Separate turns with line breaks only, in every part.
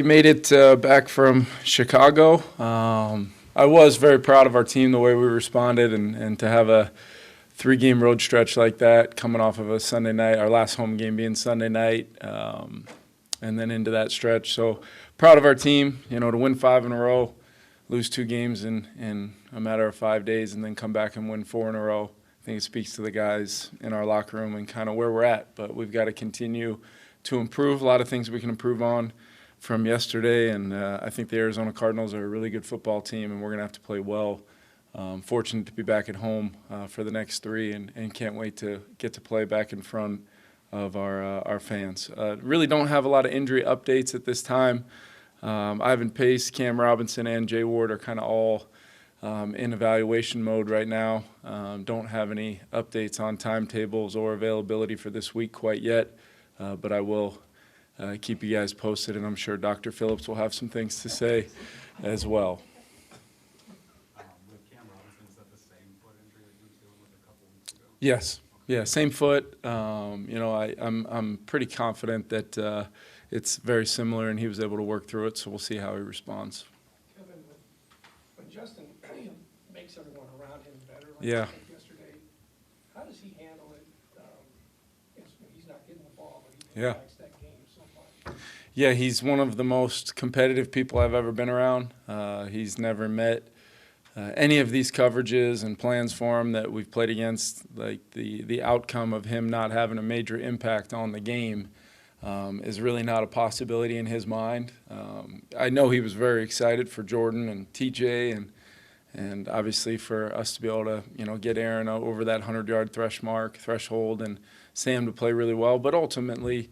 We made it back from Chicago. I was very proud of our team, the way we responded, and to have a 3-game road stretch like that coming off of a Sunday night, our last home game being Sunday night, and then into that stretch. So proud of our team, to win 5 in a row, lose 2 games in a matter of 5 days, and then come back and win 4 in a row. I think it speaks to the guys in our locker room and kind of where we're at. But we've got to continue to improve. A lot of things we can improve on from yesterday, and I think the Arizona Cardinals are a really good football team, and we're going to have to play well. Fortunate to be back at home for the next 3, and can't wait to get to play back in front of our fans. Really don't have a lot of injury updates at this time. Ivan Pace, Cam Robinson, and Jay Ward are kind of all in evaluation mode right now. Don't have any updates on timetables or availability for this week quite yet, but I will keep you guys posted, and I'm sure Dr. Phillips will have some things to say as well.
With Cam Robinson, is that the same foot injury that he was dealing with a couple weeks ago?
Yes. Yeah, same foot. I'm pretty confident that it's very similar, and he was able to work through it, so we'll see how he responds.
Kevin, when Justin makes everyone around him better, like
Yeah.
yesterday, how does he handle it? He's not getting the ball, but he
Yeah.
likes that game so much.
Yeah, he's one of the most competitive people I've ever been around. He's never met any of these coverages and plans for him that we've played against. Like the outcome of him not having a major impact on the game is really not a possibility in his mind. I know he was very excited for Jordan and TJ and obviously for us to be able to get Aaron over that 100-yard threshold, and Sam to play really well. But ultimately,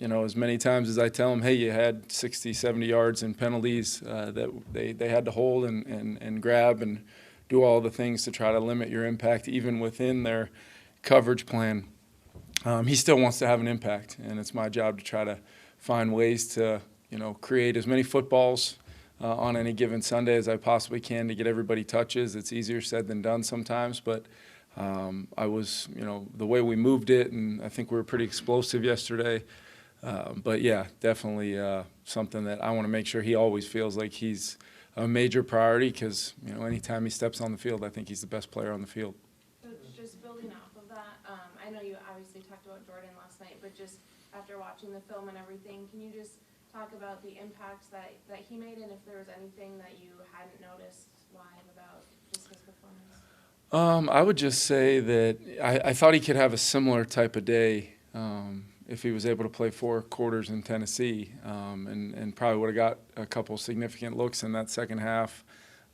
as many times as I tell him, hey, you had 60, 70 yards in penalties that they had to hold and grab and do all the things to try to limit your impact, even within their coverage plan. He still wants to have an impact, and it's my job to try to find ways to, create as many footballs on any given Sunday as I possibly can to get everybody touches. It's easier said than done sometimes, but I was, the way we moved it, and I think we were pretty explosive yesterday. But yeah, definitely something that I want to make sure he always feels like he's a major priority, because anytime he steps on the field, I think he's the best player on the field.
So just building off of that, I know you obviously talked about Jordan last night, but just after watching the film and everything, can you just talk about the impacts that he made, and if there was anything that you hadn't noticed live about just his performance?
I would just say that I thought he could have a similar type of day if he was able to play 4 quarters in Tennessee, and probably would have got a couple significant looks in that second half.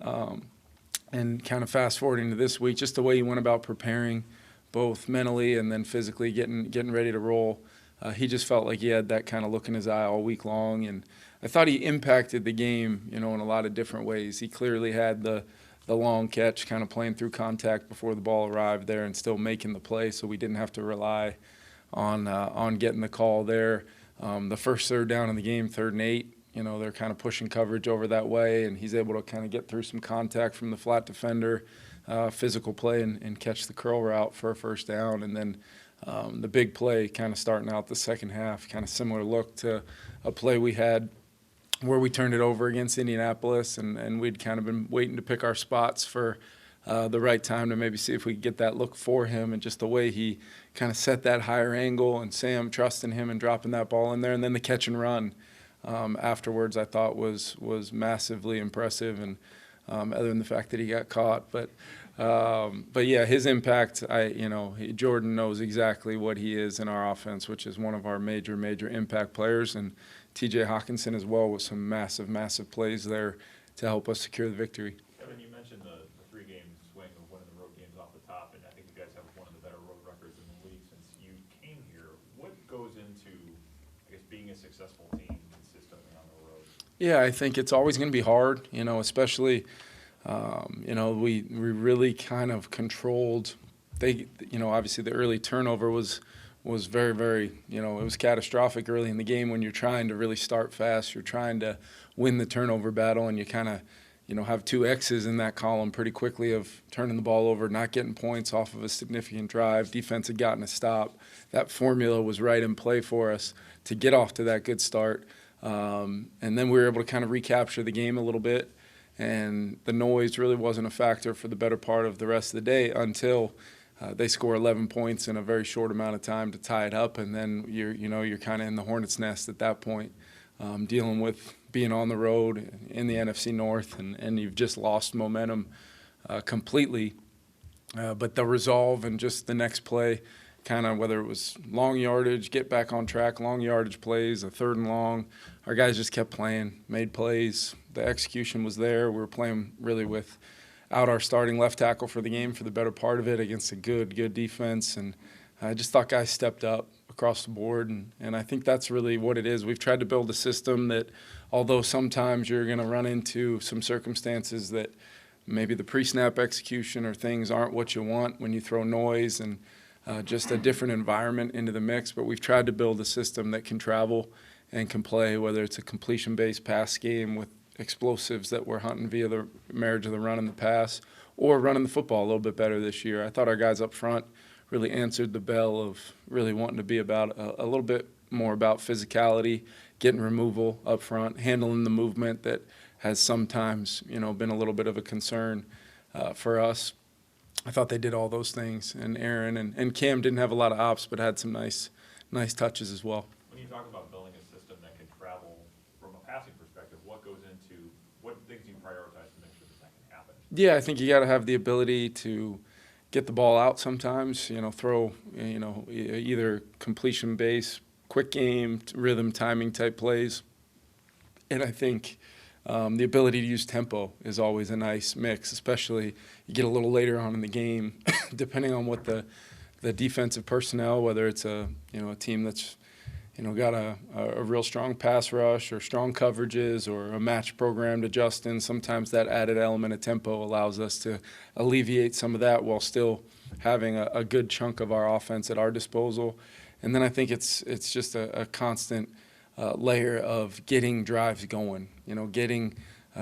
And kind of fast forwarding to this week, just the way he went about preparing, both mentally and then physically getting ready to roll. He just felt like he had that kind of look in his eye all week long, and I thought he impacted the game, in a lot of different ways. He clearly had the long catch, kind of playing through contact before the ball arrived there and still making the play, so we didn't have to rely on getting the call there. The first third down in the game, 3rd and 8, they're kind of pushing coverage over that way, and he's able to kind of get through some contact from the flat defender, physical play, and catch the curl route for a first down. And then the big play kind of starting out the second half, kind of similar look to a play we had where we turned it over against Indianapolis, and we'd kind of been waiting to pick our spots for the right time to maybe see if we could get that look for him, and just the way he kind of set that higher angle, and Sam trusting him and dropping that ball in there, and then the catch and run afterwards I thought was massively impressive, and other than the fact that he got caught. But yeah, his impact, Jordan knows exactly what he is in our offense, which is one of our major impact players, and TJ Hawkinson as well with some massive plays there to help us secure the victory.
Kevin, you mentioned the 3-game swing of winning the road games off the top, and I think you guys have one of the better road records in the league since you came here. What goes into, being a successful team consistently on the road?
Yeah, I think it's always going to be hard, especially, we really kind of controlled. Obviously the early turnover was very, it was catastrophic early in the game when you're trying to really start fast. You're trying to win the turnover battle, and you kind of, have 2 X's in that column pretty quickly of turning the ball over, not getting points off of a significant drive. Defense had gotten a stop. That formula was right in play for us to get off to that good start. And then we were able to kind of recapture the game a little bit. And the noise really wasn't a factor for the better part of the rest of the day until they score 11 points in a very short amount of time to tie it up. And then you're kind of in the hornet's nest at that point, dealing with being on the road in the NFC North, and you've just lost momentum completely. But the resolve and just the next play, kind of whether it was long yardage, get back on track, long yardage plays, a 3rd and long, our guys just kept playing, made plays. The execution was there. We were playing really without our starting left tackle for the game for the better part of it against a good defense. And I just thought guys stepped up across the board, and I think that's really what it is. We've tried to build a system that, although sometimes you're going to run into some circumstances that maybe the pre-snap execution or things aren't what you want when you throw noise and just a different environment into the mix, but we've tried to build a system that can travel and can play, whether it's a completion-based pass game with explosives that we're hunting via the marriage of the run and the pass, or running the football a little bit better this year. I thought our guys up front really answered the bell of really wanting to be about a little bit more about physicality, getting removal up front, handling the movement that has sometimes, been a little bit of a concern for us. I thought they did all those things, and Aaron and Cam didn't have a lot of ops, but had some nice touches as well.
When you talk about building a system that can travel from a passing perspective, what things do you prioritize to make sure that can happen?
Yeah, I think you got to have the ability to get the ball out sometimes, throw, either completion base, quick game, rhythm, timing type plays. And I think the ability to use tempo is always a nice mix, especially you get a little later on in the game, depending on what the defensive personnel, whether it's a team that's got a real strong pass rush or strong coverages or a match program to Justin. Sometimes that added element of tempo allows us to alleviate some of that while still having a good chunk of our offense at our disposal. And then I think it's just a constant layer of getting drives going, getting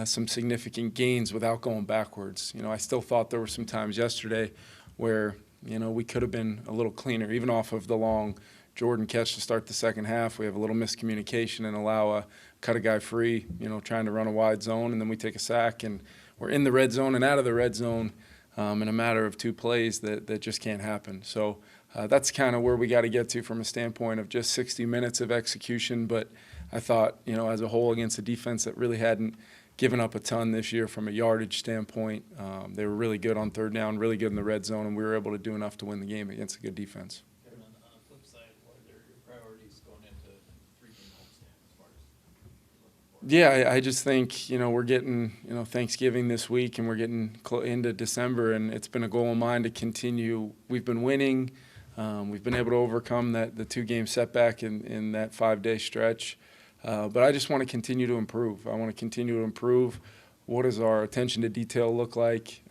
some significant gains without going backwards. I still thought there were some times yesterday where, we could have been a little cleaner, even off of the long Jordan catch to start the second half. We have a little miscommunication and cut a guy free, trying to run a wide zone, and then we take a sack, and we're in the red zone and out of the red zone in a matter of 2 plays that just can't happen. So that's kind of where we got to get to from a standpoint of just 60 minutes of execution. But I thought, as a whole, against a defense that really hadn't given up a ton this year from a yardage standpoint, they were really good on 3rd down, really good in the red zone, and we were able to do enough to win the game against a good defense.
Kevin, on the flip side, what are your priorities going into 3-game homestand as far as looking forward?
Yeah, I just think, we're getting, Thanksgiving this week, and we're getting into December, and it's been a goal of mine to continue. We've been winning. We've been able to overcome the 2-game setback in that 5-day stretch. But I just want to continue to improve. I want to continue to improve. What does our attention to detail look like?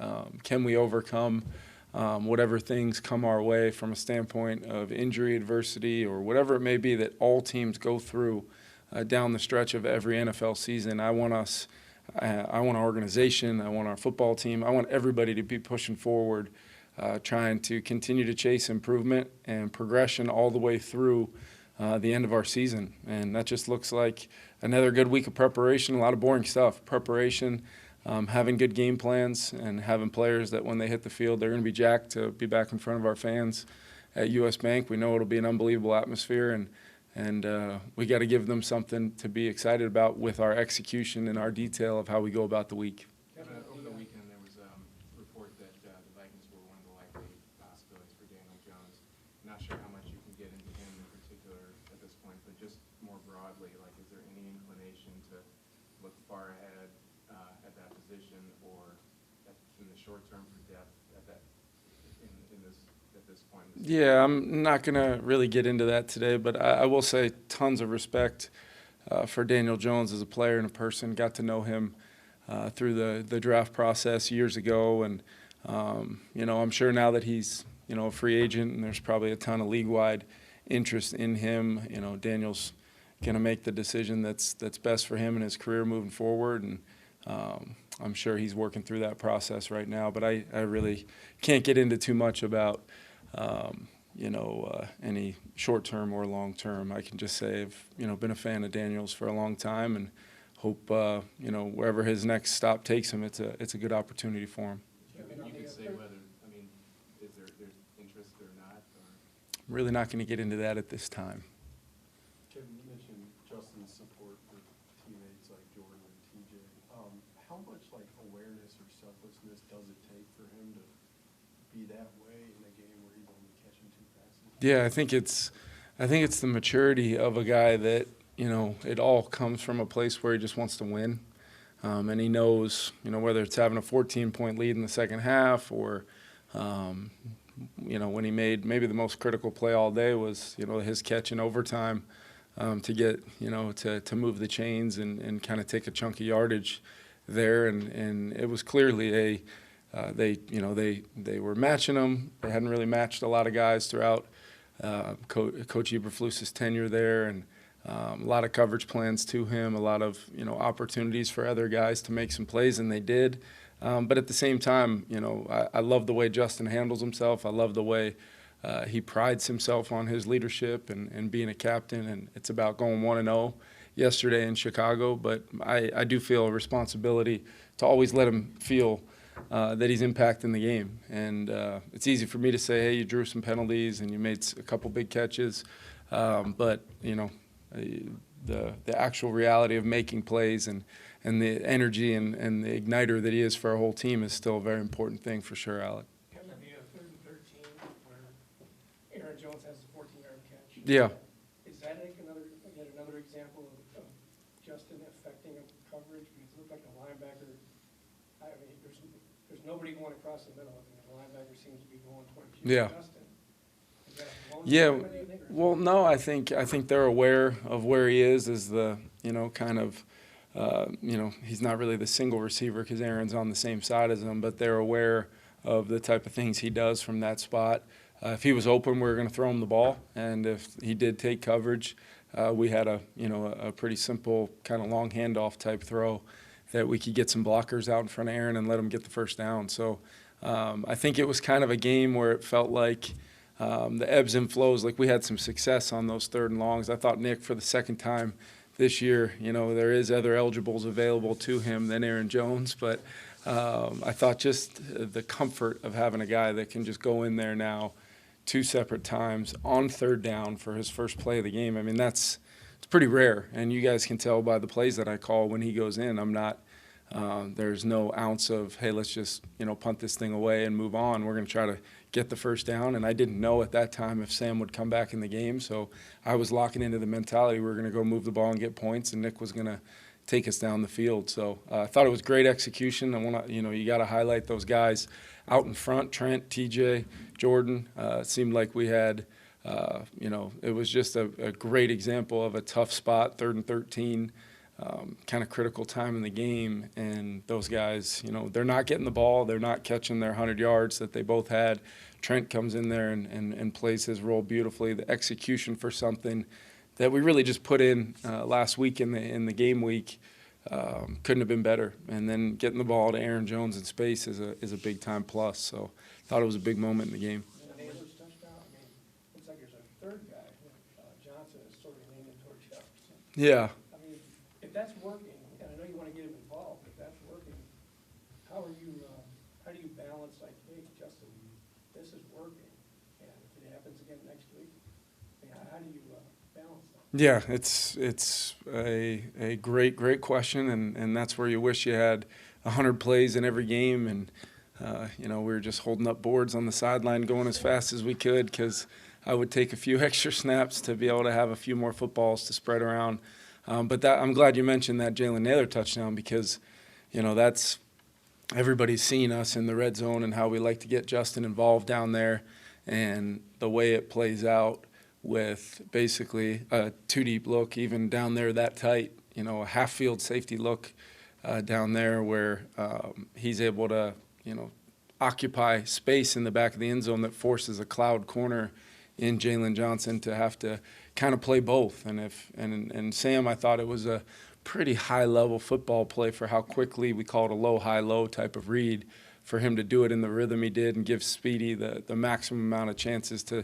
Can we overcome whatever things come our way from a standpoint of injury, adversity, or whatever it may be that all teams go through down the stretch of every NFL season? I want our organization, I want our football team, I want everybody to be pushing forward, trying to continue to chase improvement and progression all the way through the end of our season. And that just looks like another good week of preparation, a lot of boring stuff. Preparation, having good game plans, and having players that when they hit the field, they're going to be jacked to be back in front of our fans at US Bank. We know it'll be an unbelievable atmosphere, and we got to give them something to be excited about with our execution and our detail of how we go about the week.
Kevin, over the weekend, there was a report that the Vikings were one of the likely possibilities for Daniel Jones. Not sure how much you can get into him in particular at this point, but just more broadly, is there any inclination to look far ahead at that position, or in the short term for depth at this point?
Yeah, I'm not going to really get into that today, but I will say tons of respect for Daniel Jones as a player and a person. Got to know him through the draft process years ago, and I'm sure now that he's a free agent, and there's probably a ton of league-wide interest in him. Daniel's going to make the decision that's best for him and his career moving forward, and I'm sure he's working through that process right now. But I really can't get into too much about any short-term or long-term. I can just say I've, been a fan of Daniel's for a long time and hope, wherever his next stop takes him, it's a good opportunity for him.
You could say whether, is there's interest or not, or?
I'm really not going to get into that at this time.
Kevin, you mentioned Justin's support for teammates like Jordan and TJ. How much awareness or selflessness does it take for him to be that way in a game where he's only catching 2 passes?
Yeah, I think it's the maturity of a guy that, it all comes from a place where he just wants to win. And he knows, whether it's having a 14-point lead in the second half or, when he made maybe the most critical play all day was, his catch in overtime to get, to move the chains and kind of take a chunk of yardage there. And it was clearly they were matching him. They hadn't really matched a lot of guys throughout Coach Eberflus's tenure there, and a lot of coverage plans to him, a lot of opportunities for other guys to make some plays, and they did. But at the same time, I love the way Justin handles himself. I love the way he prides himself on his leadership and being a captain, and it's about going 1-0 yesterday in Chicago. But I do feel a responsibility to always let him feel that he's impacting the game. And it's easy for me to say, hey, you drew some penalties and you made a couple big catches. But, the actual reality of making plays and the energy and the igniter that he is for our whole team is still a very important thing for sure, Alec.
Kevin, have you a 3rd and 13 where Aaron Jones has a 14-yard catch?
Yeah.
Is that yet another example of Justin affecting a coverage? Because it looked like a linebacker. There's nobody going across the middle. The linebacker seems to be going towards you,
Yeah.
Justin. Is that a blown
Yeah.
statement, do you think, or-
Well, no, I think they're aware of where he is as the, he's not really the single receiver because Aaron's on the same side as him, but they're aware of the type of things he does from that spot. If he was open, we were going to throw him the ball, and if he did take coverage, we had a pretty simple kind of long handoff type throw that we could get some blockers out in front of Aaron and let him get the first down. So I think it was kind of a game where it felt like the ebbs and flows. Like we had some success on those 3rd and longs. I thought Nick, for the second time this year, there is other eligibles available to him than Aaron Jones, but I thought just the comfort of having a guy that can just go in there now 2 separate times on 3rd down for his first play of the game. It's pretty rare, and you guys can tell by the plays that I call when he goes in. I'm not there's no ounce of, hey, let's just punt this thing away and move on. We're going to try to get the first down, and I didn't know at that time if Sam would come back in the game, so I was locking into the mentality we were going to go move the ball and get points, and Nick was going to take us down the field. So I thought it was great execution. I want to, you got to highlight those guys out in front, Trent, TJ, Jordan. It seemed like we had, it was just a great example of a tough spot, 3rd and 13, kind of critical time in the game. And those guys, they're not getting the ball. They're not catching their 100 yards that they both had. Trent comes in there and plays his role beautifully. The execution for something that we really just put in last week in the game week couldn't have been better. And then getting the ball to Aaron Jones in space is a big time plus. So thought it was a big moment in the game.
Naylor's touchdown. Looks like there's a 3rd guy. Johnson is sort of leaning towards Jefferson.
Yeah.
If that's working, and I know you want to get him involved, if that's working, how do you balance hey, Justin, this is working, and if it happens again next week, how do you balance that?
Yeah, it's a great question, and that's where you wish you had 100 plays in every game, and we were just holding up boards on the sideline going as fast as we could because I would take a few extra snaps to be able to have a few more footballs to spread around. But I'm glad you mentioned that Jalen Naylor touchdown because, that's everybody's seen us in the red zone and how we like to get Justin involved down there, and the way it plays out with basically a 2-deep look, even down there that tight, a half-field safety look down there where he's able to, occupy space in the back of the end zone that forces a cloud corner in Jalen Johnson to have to kind of play both. And Sam, I thought it was a pretty high-level football play for how quickly we call it a low-high-low type of read for him to do it in the rhythm he did and give Speedy the maximum amount of chances to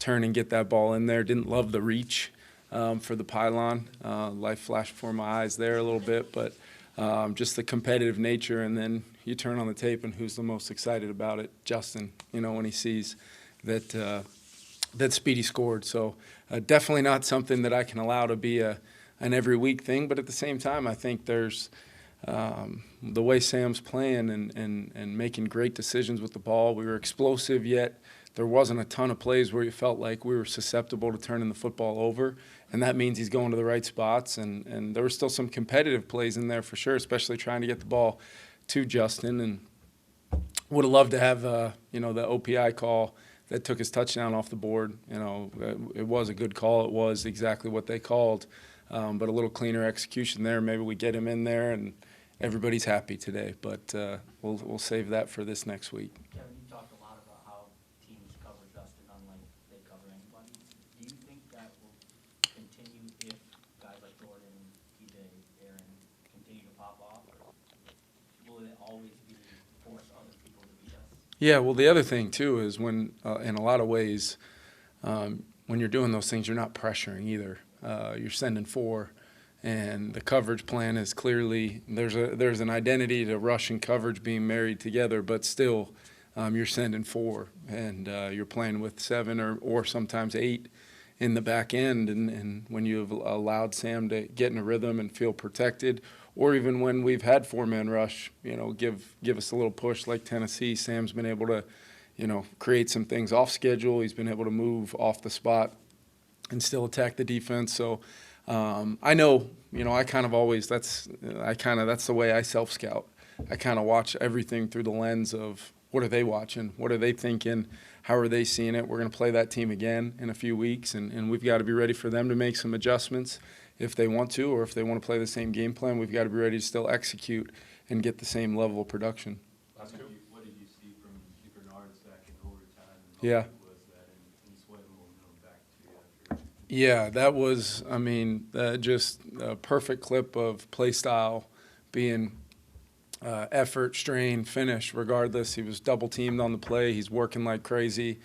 turn and get that ball in there. Didn't love the reach for the pylon. Life flashed before my eyes there a little bit, but just the competitive nature. And then you turn on the tape, and who's the most excited about it? Justin, when he sees that that Speedy scored. So definitely not something that I can allow to be an every week thing. But at the same time, I think there's the way Sam's playing and making great decisions with the ball. We were explosive, yet there wasn't a ton of plays where you felt like we were susceptible to turning the football over. And that means he's going to the right spots. And there were still some competitive plays in there for sure, especially trying to get the ball to Justin. And would have loved to have, the OPI call that took his touchdown off the board. It was a good call. It was exactly what they called. But a little cleaner execution there. Maybe we get him in there and everybody's happy today. But we'll save that for this next week.
Kevin, you talked a lot about how teams cover Justin unlike they cover anybody. Do you think that will continue if guys like Jordan, TJ, Aaron continue to pop off? Or will it always be force other people to beat us?
Yeah, well, the other thing, too, is when, in a lot of ways, when you're doing those things, you're not pressuring either. You're sending 4, and the coverage plan is clearly there's an identity to rush and coverage being married together, but still you're sending 4, and you're playing with 7 or sometimes 8 in the back end. And when you've allowed Sam to get in a rhythm and feel protected, or even when we've had 4-man rush, give us a little push like Tennessee, Sam's been able to, create some things off schedule. He's been able to move off the spot and still attack the defense. So I know, I kind of always, that's the way I self-scout. I kind of watch everything through the lens of what are they watching? What are they thinking? How are they seeing it? We're going to play that team again in a few weeks, and we've got to be ready for them to make some adjustments if they want to, or if they want to play the same game plan. We've got to be ready to still execute and get the same level of production.
Last two.
What did you see from the Bernard sack in overtime? And
Yeah.
was that in sweating momentum back to you?
Yeah, that was, just a perfect clip of play style being effort, strain, finish, regardless. He was double teamed on the play. He's working like crazy.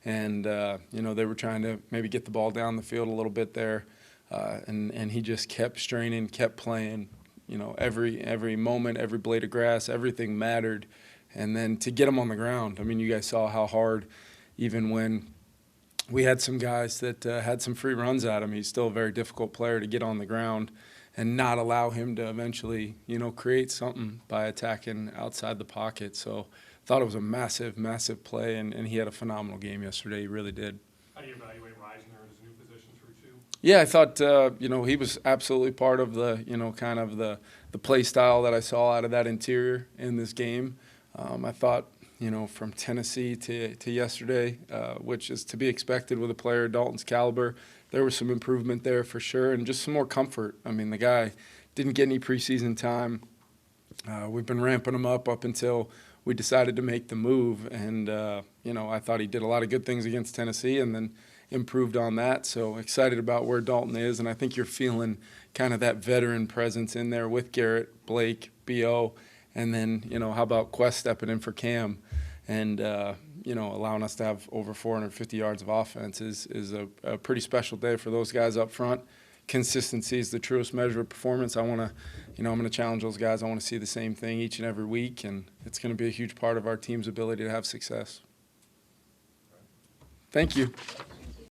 And, they were trying to maybe get the ball down the field a little bit there. And he just kept straining, kept playing. Every moment, every blade of grass, everything mattered. And then to get him on the ground, you guys saw how hard, even when we had some guys that had some free runs at him, he's still a very difficult player to get on the ground and not allow him to eventually, create something by attacking outside the pocket. So I thought it was a massive, massive play, and he had a phenomenal game yesterday. He really did.
How do you evaluate Reisner in his new position through 2?
Yeah, I thought, he was absolutely part of the, kind of the play style that I saw out of that interior in this game. I thought, from Tennessee to yesterday, which is to be expected with a player of Dalton's caliber, there was some improvement there for sure, and just some more comfort. The guy didn't get any preseason time. We've been ramping him up until we decided to make the move, and, I thought he did a lot of good things against Tennessee and then improved on that. So excited about where Dalton is, and I think you're feeling kind of that veteran presence in there with Garrett, Blake, B.O., and then, how about Quest stepping in for Cam and, allowing us to have over 450 yards of offense is a pretty special day for those guys up front. Consistency is the truest measure of performance. I'm going to challenge those guys. I want to see the same thing each and every week, and it's going to be a huge part of our team's ability to have success. Thank you.